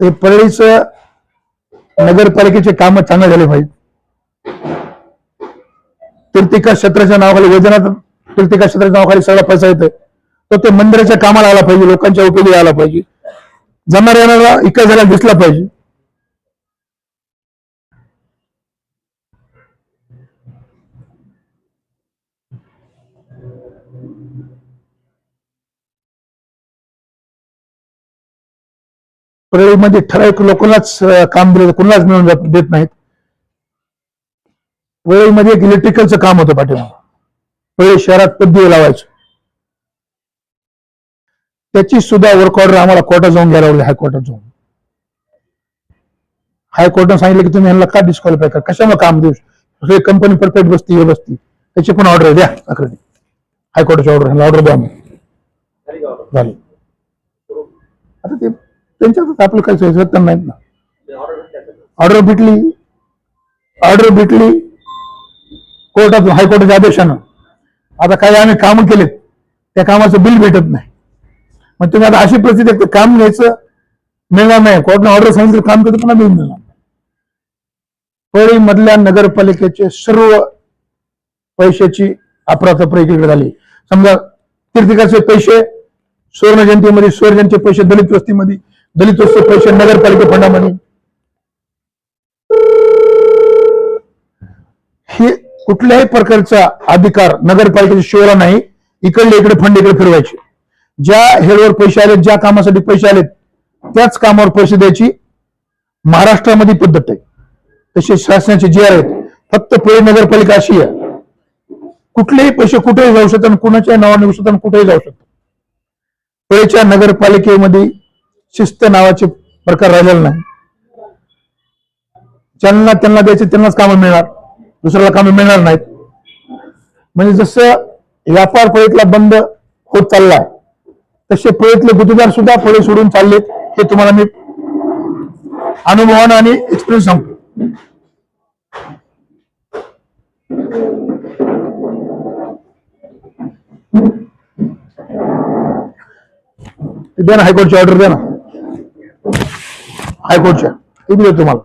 ते परळीचं नगरपालिकेचे काम चांगले झाले पाहिजे. तीर्थिका क्षेत्राच्या नावाखाली वैजनाथ तीर्थिका क्षेत्राच्या नावाखाली सगळा पैसा येतोय तो ते मंदिराच्या कामाला आला पाहिजे, लोकांच्या उपयोगी आला पाहिजे, जाणार येणारा इकडे झाला दिसला पाहिजे. परळीमध्ये ठराविक लोकांनाच काम दिलं, कुणालाच मिळून देत नाहीत. परळीमध्ये एक इलेक्ट्रिकलचं काम होतं पाठीमागे, परळी शहरात पद्धती लावायचं, त्याची सुद्धा वर्क ऑर्डर आम्हाला कोर्टात जाऊन घ्यायला लागली. हायकोर्टात जाऊन हायकोर्टाने सांगितलं की तुम्ही यांना का डिस्क्वालिफाय करा, कशामुळे काम देऊ, हे कंपनी परफेक्ट बसती हे बसती, त्याची पण ऑर्डर द्या. हायकोर्टाची ऑर्डर द्या. झाली आता ते त्यांच्यातच आपलं काही सत्ता नाहीत ना. ऑर्डर भेटली कोर्टातून, हायकोर्टाच्या आदेशानं. आता काही आम्ही काम केलेत त्या कामाचं बिल भेटत नाही. मग तुम्ही आता अशी परिस्थिती काम घ्यायचं मिळणार नाही, कोर्टाने ऑर्डर सांगितलं काम करतो पुन्हा बिल मिळणार. परळी मधल्या नगरपालिकेचे सर्व पैशाची अफरातफर इकडे झाली. समजा तीर्थिकाचे पैसे सुवर्ण जयंतीमध्ये, सुवर्ण जयंतीचे पैसे दलित वस्तीमध्ये, दलित वस्ती पैसे नगरपालिका फंडामध्ये. हे कुठल्याही प्रकारचा अधिकार नगरपालिकेच्या शिवाला नाही. इकडले इकडे फंड इकडे फिरवायचे, ज्या हेडवर पैसे आलेत, ज्या कामासाठी पैसे आलेत त्याच कामावर पैसे द्यायची महाराष्ट्रामध्ये पद्धत आहे. तसे शासनाचे जे आहेत. फक्त परळी नगरपालिका अशी आहे, कुठलेही पैसे कुठेही जाऊ शकतात, कुणाच्या नावाने येऊ शकतात, कुठेही जाऊ शकतात. परळीच्या नगरपालिकेमध्ये शिस्त नावाचे प्रकार राहिलेला नाही. ज्यांना त्यांना द्यायचे त्यांनाच कामं मिळणार, दुसऱ्याला कामं मिळणार नाहीत. म्हणजे जसं व्यापार परळीतला बंद होत चाललाय तसे परळीतले गुत्तेदार सुद्धा परळी सोडून चाललेत. हे तुम्हाला मी अनुभवानं आणि एक्सपिरियन्स सांगतो. द्या ना हायकोर्टची ऑर्डर, द्या ना हायकोर्टच्या, ते दिले तुम्हाला.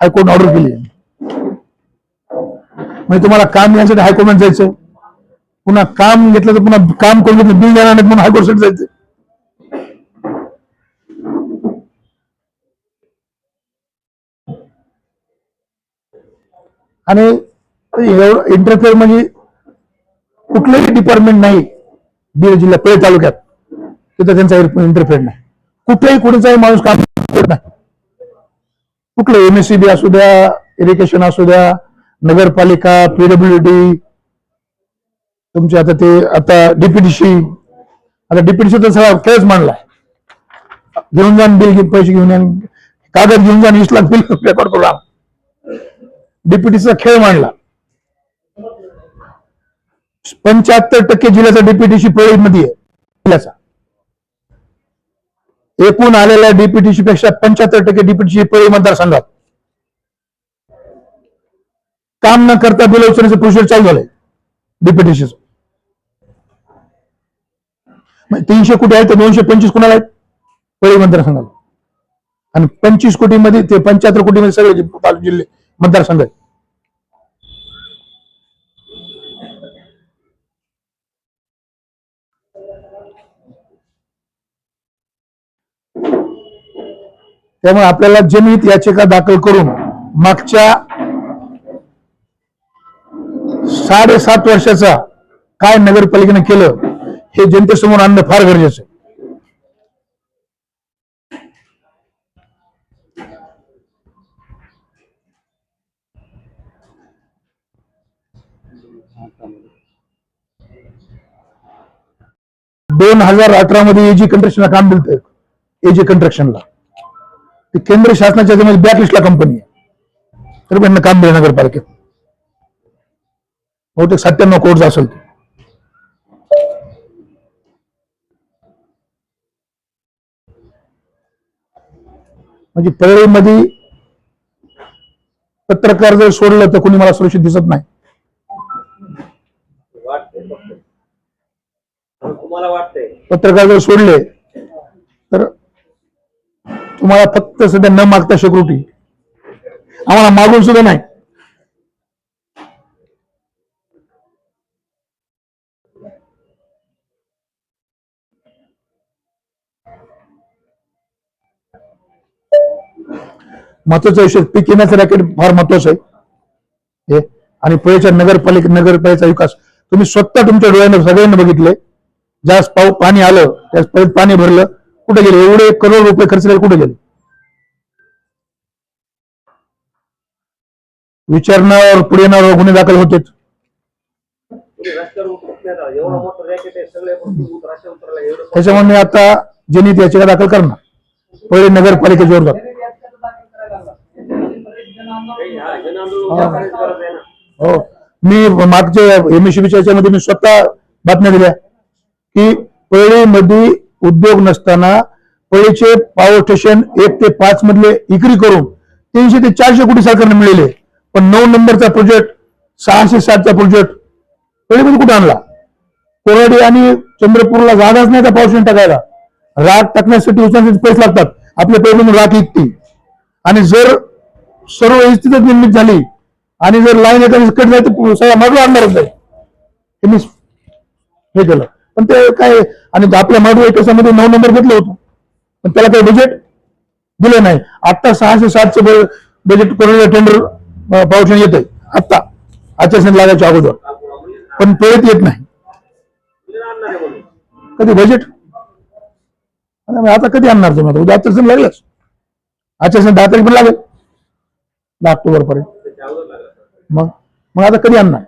हायकोर्ट ऑर्डर केली म्हणजे तुम्हाला काम घेण्यासाठी हायकोर्टात जायचं, पुन्हा काम घेतलं तर पुन्हा काम करून घेतलं बिल देणार नाही म्हणून हायकोर्टसाठी जायचं. आणि एवढं इंटरफेअर म्हणजे कुठलंही डिपार्टमेंट नाही बीड जिल्हा परळी तालुक्यात तिथं त्यांचा इंटरफेअर नाही. कुठेही कोणीचाही माणूस काम करत नाही. कुठलं एमएससीबी असू द्या, इरिगेशन असू द्या, नगरपालिका, पीडब्ल्यूडी, तुमचे आता डीपीडीसी, आता डीपीडीसी तर सगळा खेळच मांडलाय. घेऊन जाण बिल, पैसे घेऊन जाण, कागद घेऊन जाण, 20 लाख बिल रेकॉर्ड करू. डीपीडीसीचा खेळ मांडला. 75% जिल्ह्याचा डीपीडीसी परळीमध्ये आहे. जिल्ह्याचा एकूण आलेल्या डीपीडीसी पेक्षा 75% डीपीडीसी परळी मतदारसंघात. काम न करता बिल उचलण्याचं प्रोसेस चालू झालंय डीपीडीसी. 300 कोटी आहेत तर 225 कुणाला आहेत परळी मतदारसंघाला, आणि 25 कोटीमध्ये ते 75 कोटीमध्ये सगळे जिल्हे मतदारसंघ आहेत. त्यामुळे आपल्याला जनहित याचिका दाखल करून मागच्या 7.5 वर्षाचा काय नगरपालिकेने केलं हे जनतेसमोर आणणं फार गरजेचं आहे. (2018) मध्ये एजी कंस्ट्रक्शनला काम दिलं. एजी कंस्ट्रक्शनला ते केंद्र शासनाच्या बॅकलिस्टला कंपनी आहे, तर त्यांना काम दिलं नगरपालिकेत. बहुतेक 97 कोटी असेल. म्हणजे परळीमध्ये पत्रकार जर सोडलं तर कोणी मला सुरक्षित दिसत नाही. पत्रकार जर सोडले तर तुम्हाला फक्त सध्या न मागता सिक्युरिटी, आम्हाला मागून सुद्धा नाही. महत्वाचा विषय पीक येण्याचं रॅकेट फार महत्वाचं आहे. आणि पुढेच्या नगरपालिका विकास तुम्ही स्वतः तुमच्या डोळ्यानं सगळ्यांनी बघितले. ज्यास पाणी आलं त्यास परत पाणी भरलं, कुठे गेले एवढे करोड रुपये खर्च केले, कुठे गेले? विचारणावर पुढे येणारे गुन्हे दाखल होते. त्याच्यामुळे आता ज्यांनी याचिका दाखल करणार पहिले नगरपालिकेच्या विरोधात. हो, मी मागच्या एमएससीबीच्या याच्यामध्ये मी स्वतः बातम्या दिल्या की पळीमध्ये उद्योग नसताना पळीचे पॉवर स्टेशन 1 ते 5 मधले इकरी करून 300 ते 400 कोटी सरकारने मिळाले. पण 9 नंबरचा प्रोजेक्ट 660चा प्रोजेक्ट पळीमध्ये कुठे आणला? कोराडी आणि चंद्रपूरला जागाच नाही त्या पॉवर स्टेशन टाकायला. राग टाकण्यासाठी उचलण्यासाठी पैसे लागतात. आपल्या पळीमधून राख इकती आणि जर सर्व स्थितीच निर्मित झाली आणि जर लाईन एखादी कट झाली तर सगळ्या मागं आणणारच नाही. हे केलं पण ते काय, आणि आपल्या मागं एकामध्ये 9 नंबर घेतलं होतं पण त्याला काही बजेट दिलं नाही. आता 660चं बजेट करून टेंडर पावसाने येत आहे आता आचारसंहिता लागायच्या अगोदर, पण परत येत नाही. कधी बजेट आता कधी आणणार तुम्ही? उद्या आचारसंहिता लागलाच, आचारसंहिता 10 तारीख पण लागेल, ऑक्टोबर पर्यंत. मग आता कधी आणणार?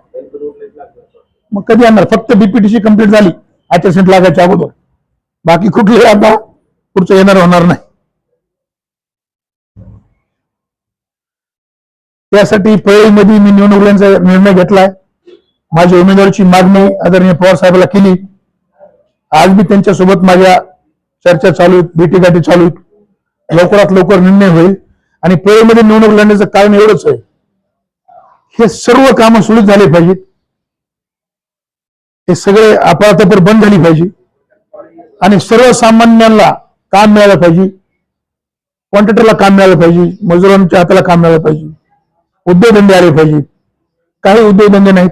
मग कधी आणणार? फक्त डीपीटीसी कंप्लीट झाली आचारसंहिता लागायच्या अगोदर, बाकी कुठले आता पुढचं येणार होणार नाही. त्यासाठी पळईमध्ये मी निवडणुकीचा निर्णय घेतलाय. माझ्या उमेदवारीची मागणी आदरणीय पवार साहेबांना केली. आज मी त्यांच्यासोबत माझ्या चर्चा चालू आहेत, भेटीगाठी चालू आहेत. लवकरात लवकर निर्णय होईल. आणि पळईमध्ये निवडणूक लढण्याचं कारण एवढंच आहे, हे सर्व कामं सुरळीत झाली पाहिजेत. हे सगळे अफरातफर बंद झाली पाहिजे आणि सर्वसामान्यांना काम मिळालं पाहिजे. कॉन्ट्रॅक्टरला काम मिळालं पाहिजे, मजुरांच्या हाताला काम मिळालं पाहिजे, उद्योगधंदे आले पाहिजे. काही उद्योगधंदे नाहीत,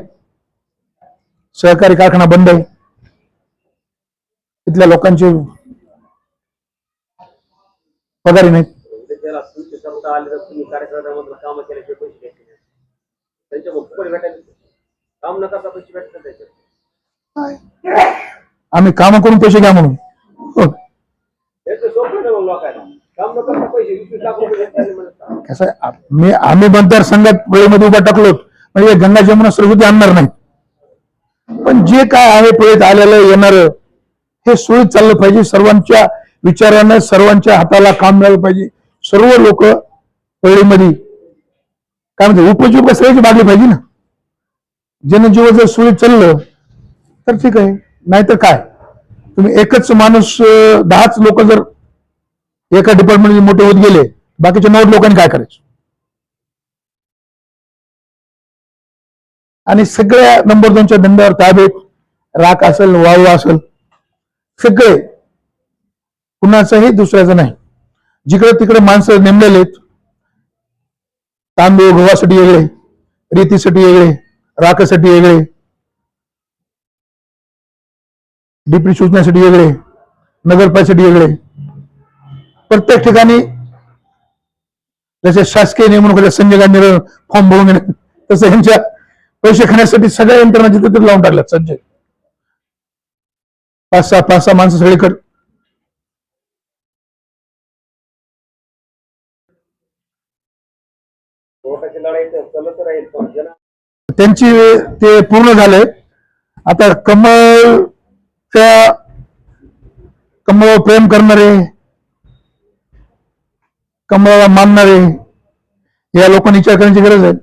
सहकारी कारखाना बंद आहे, तिथल्या लोकांचे पगारी नाहीत. आम्ही काम करून पैसे घ्या म्हणून कसं आम्ही मतदारसंघात वेळेमध्ये उभा टाकलो म्हणजे गंगा जमुना सरस्वती आणणार नाही. पण जे काय आहे पुढे आलेलं येणार हे सुरळीत चाललं पाहिजे. सर्वांच्या विचारानं सर्वांच्या हाताला काम मिळालं पाहिजे. सर्व लोक पळीमध्ये काय म्हणते उपजीविका सगळ्याची मागली पाहिजे ना. जनजीवन जर सुरळीत चाललं तर ठीक आहे, नाहीतर काय तुम्ही एकच माणूस 10च लोक जर एका डिपार्टमेंटमध्ये मोठे होत गेले, बाकीच्या 9 लोकांनी काय करायचं? आणि सगळ्या नंबर 2च्या धंद्यावर ताब्यात राख असेल, वाळू असेल, सगळे कुणाचंही दुसऱ्याचं नाही. जिकडे तिकडे माणसं नेमलेले आहेत. तांदूळ गव्हासाठी वेगळे, रेतीसाठी वेगळे, राखासाठी वेगळे, डीपी शोधण्यासाठी वेगळे, नगरपालिकेसाठी वेगळे. प्रत्येक ठिकाणी जसे शासकीय नेमणुकीच्या संजय गांधी फॉर्म भरून घेणे तसं यांच्या पैसे खाण्यासाठी सगळ्या यंत्रणा जिथे तिथे लावून टाकल्यात. संजय 5-6 माणसं सगळीकडे. त्यांची ते पूर्ण झाले. आता कमळ प्रेम करणारे, कमळाला मानणारे या लोकांनी विचार करण्याची गरज आहे.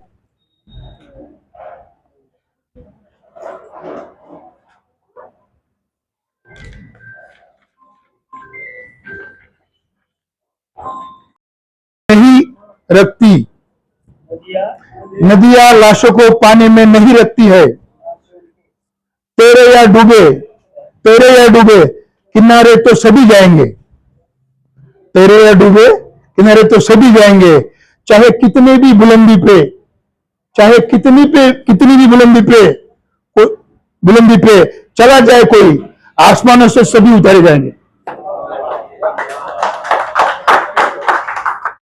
नहीं रखती नदियां लाशों को पानी में नहीं रखती है. तेरे या डूबे किनारे तो सभी जाएंगे. तेरे या डूबे किनारे तो सभी जाएंगे, चाहे कितने भी बुलंदी पे, चाहे कितनी भी बुलंदी पे चला जाए कोई, आसमानों से सभी उतारे जाएंगे।